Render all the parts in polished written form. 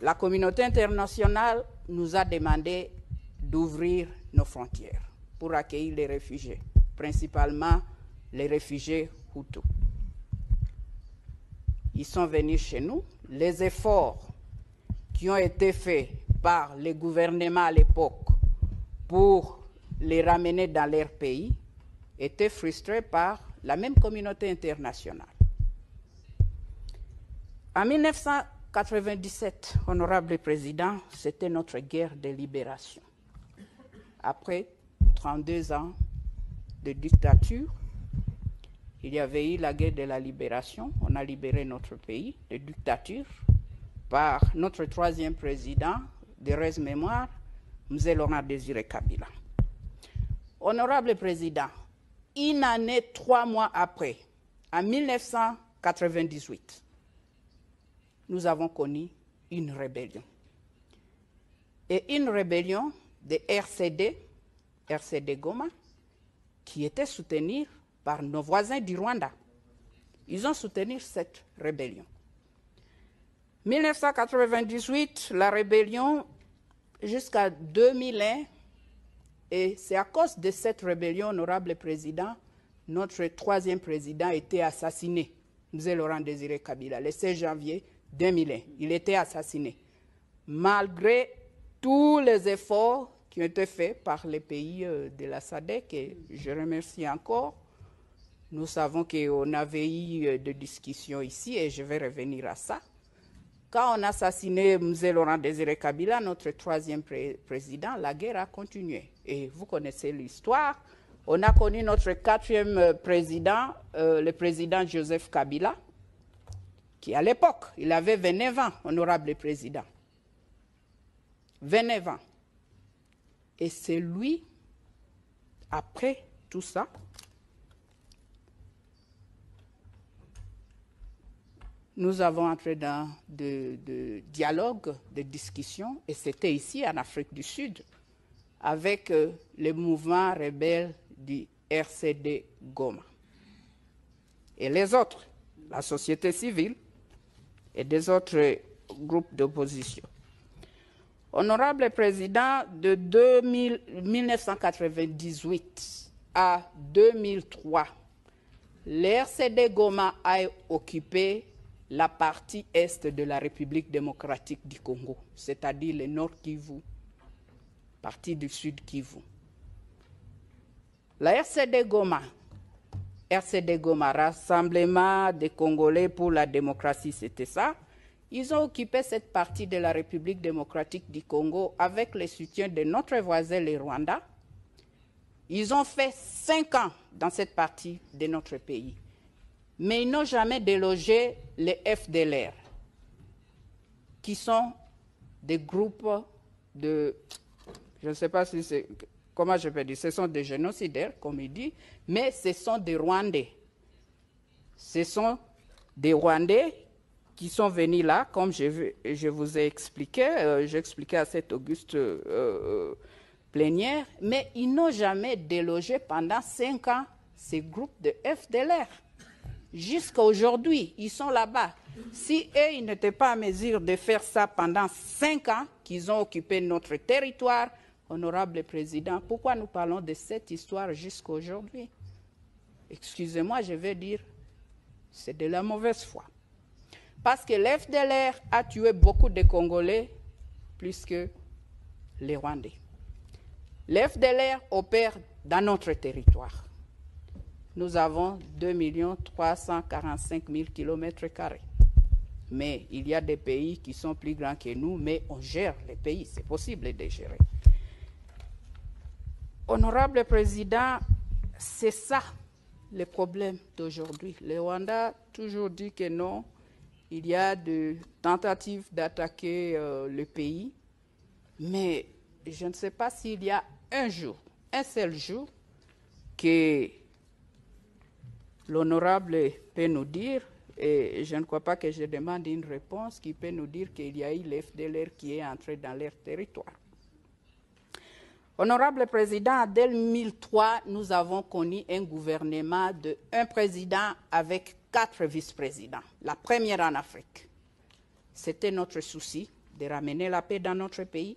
la communauté internationale nous a demandé d'ouvrir nos frontières pour accueillir les réfugiés, principalement les réfugiés Hutus. Ils sont venus chez nous. Les efforts qui ont été faits par les gouvernements à l'époque pour les ramener dans leur pays étaient frustrés par la même communauté internationale. En 1997, honorable président, c'était notre guerre de libération. Après 32 ans de dictature, il y avait eu la guerre de la libération. On a libéré notre pays de dictature par notre troisième président, de reste mémoire, M. Laurent Désiré Kabila. Honorable président, une année, 3 mois après, en 1998, nous avons connu une rébellion. Et une rébellion de RCD Goma, qui était soutenue par nos voisins du Rwanda. Ils ont soutenu cette rébellion. 1998, la rébellion jusqu'à 2001, et c'est à cause de cette rébellion, honorable président, notre troisième président a été assassiné, M. Laurent Désiré Kabila, le 16 janvier 2001. Il était assassiné. Malgré tous les efforts qui ont été faits par les pays de la SADC, et je remercie encore. Nous savons qu'on avait eu des discussions ici, et je vais revenir à ça. Quand on a assassiné M. Laurent Désiré Kabila, notre troisième président, la guerre a continué. Et vous connaissez l'histoire. On a connu notre quatrième président, le président Joseph Kabila, qui à l'époque, il avait 29 ans, honorable président. 29 ans. Et c'est lui, après tout ça, nous avons entré dans de dialogues, de discussions, et c'était ici en Afrique du Sud, avec le mouvement rebelle du RCD Goma. Et les autres, la société civile et des autres groupes d'opposition. Honorable président, de 1998 à 2003, le RCD Goma a occupé la partie est de la République démocratique du Congo, c'est-à-dire le Nord Kivu, partie du Sud Kivu. La RCD Goma, Rassemblement des Congolais pour la démocratie, c'était ça. Ils ont occupé cette partie de la République démocratique du Congo avec le soutien de notre voisin, le Rwanda. Ils ont fait 5 ans dans cette partie de notre pays. Mais ils n'ont jamais délogé les FDLR, qui sont des groupes de, je ne sais pas si c'est, comment je peux dire, ce sont des génocidaires, comme il dit, mais ce sont des Rwandais. Ce sont des Rwandais qui sont venus là, comme je vous ai expliqué, j'ai expliqué à cette auguste plénière, mais ils n'ont jamais délogé pendant 5 ans ces groupes de FDLR. Jusqu'à aujourd'hui, ils sont là-bas. Si eux, ils n'étaient pas en mesure de faire ça pendant 5 ans, qu'ils ont occupé notre territoire, honorable président, pourquoi nous parlons de cette histoire jusqu'à aujourd'hui? Excusez-moi, je vais dire, c'est de la mauvaise foi. Parce que l'FDLR a tué beaucoup de Congolais, plus que les Rwandais. L'FDLR opère dans notre territoire. Nous avons 2 345 000 km². Mais il y a des pays qui sont plus grands que nous, mais on gère les pays, c'est possible de gérer. Honorable président, c'est ça le problème d'aujourd'hui. Le Rwanda a toujours dit que non, il y a des tentatives d'attaquer le pays, mais je ne sais pas s'il y a un seul jour, que l'honorable peut nous dire, et je ne crois pas que je demande une réponse, qui peut nous dire qu'il y a eu l'FDLR qui est entré dans leur territoire. Honorable président, en 2003, nous avons connu un gouvernement de un président avec 4 vice-présidents, la première en Afrique. C'était notre souci, de ramener la paix dans notre pays,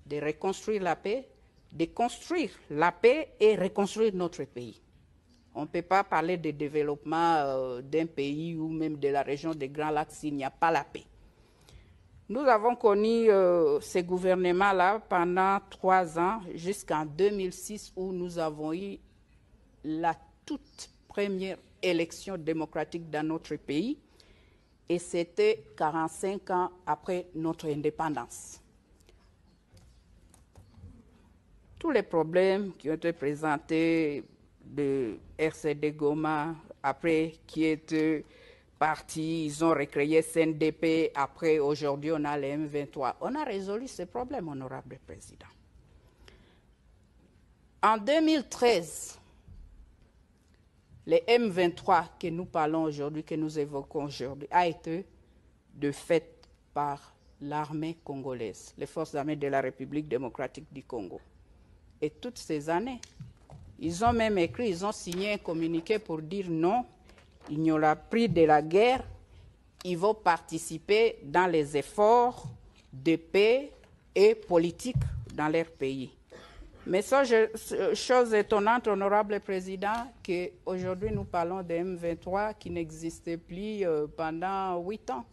de reconstruire la paix, de construire la paix et reconstruire notre pays. On ne peut pas parler de développement d'un pays ou même de la région des Grands Lacs s'il n'y a pas la paix. Nous avons connu ces gouvernements-là pendant 3 ans, jusqu'en 2006, où nous avons eu la toute première élection démocratique dans notre pays, et c'était 45 ans après notre indépendance. Tous les problèmes qui ont été présentés de RCD Goma, après qui est parti, ils ont recréé CNDP, après aujourd'hui on a les M23. On a résolu ces problèmes, honorable président. En 2013, les M23 que nous parlons aujourd'hui, que nous évoquons aujourd'hui, a été de fait par l'armée congolaise, les forces armées de la République démocratique du Congo. Et toutes ces années, ils ont même écrit, ils ont signé un communiqué pour dire non, il n'y aura plus de la guerre, ils vont participer dans les efforts de paix et politique dans leur pays. Mais ça, chose étonnante, honorable président, qu'aujourd'hui nous parlons des M23 qui n'existaient plus pendant 8 ans.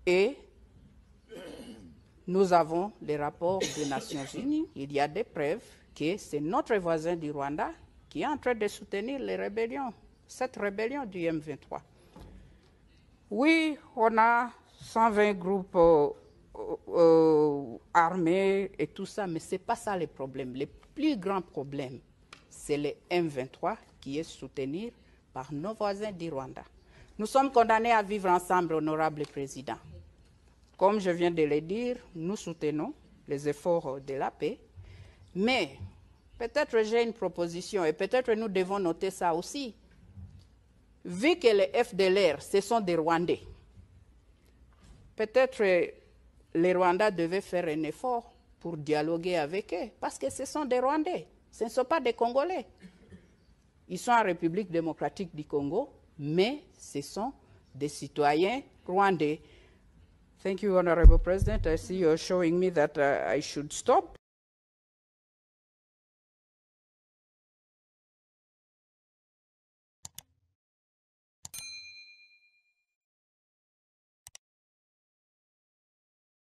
Et nous avons les rapports des Nations Unies. Il y a des preuves que c'est notre voisin du Rwanda qui est en train de soutenir les rébellions, cette rébellion du M23. Oui, on a 120 groupes armés et tout ça, mais ce n'est pas ça le problème. Le plus grand problème, c'est le M23 qui est soutenu par nos voisins du Rwanda. Nous sommes condamnés à vivre ensemble, honorable président. Comme je viens de le dire, nous soutenons les efforts de la paix, mais peut-être j'ai une proposition et peut-être nous devons noter ça aussi. Vu que les FDLR, ce sont des Rwandais, peut-être les Rwandais devaient faire un effort pour dialoguer avec eux, parce que ce sont des Rwandais, ce ne sont pas des Congolais. Ils sont en République démocratique du Congo, mais ce sont des citoyens rwandais. Thank you, Honorable President. I see you're showing me that I should stop.